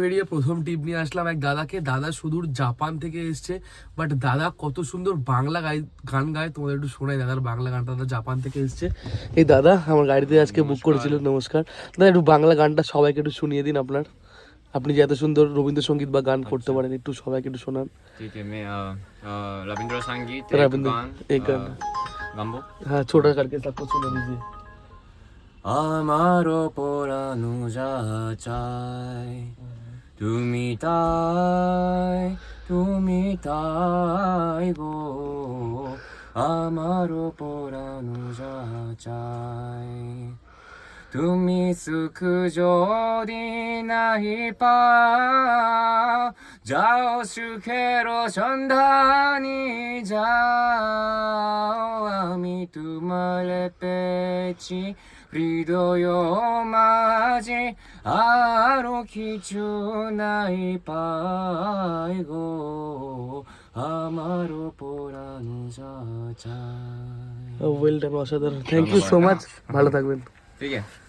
বেরিয়ে প্রথম টিপ নিয়ে আসলাম এক দাদাকে। দাদা সুদূর জাপান থেকে এসছে, বাট দাদা কত সুন্দর বাংলা গান গায়। তোমাদের একটু শোনাই দাদার বাংলা গানটা। দাদা জাপান থেকে এসছে। এই দাদা আমার গাড়িতে আজকে বুক করেছিল। নমস্কার দাদা, একটু বাংলা গানটা সবাইকে একটু শুনিয়ে দিন আপনার। আপনি যে এত সুন্দর রবীন্দ্রসঙ্গীত বা গান করতে পারেন, একটু সবাইকে একটু শোনান। ठीक है मैं रविंद्र संगीत एक रविंद्र गान एक गान गाम्बो हाँ छोटा करके सबको सुना दीजिए। আমারও পরানো যা চাই তুমি তাই গো, আমারও পরানো যা চাই তুমি সুখ যদি নাহি পাও, যাও সুখের সন্ধানী যাও, আমি তোমার পেয়েছি হৃদয় মাঝে, আরো কিছু নাই পাই গো, আমারও পরানো যা চাই। ওয়েল ডান, অসাধারণ। থ্যাংক ইউ সো মাচ, ভালো থাকবেন। ঠিক আছে।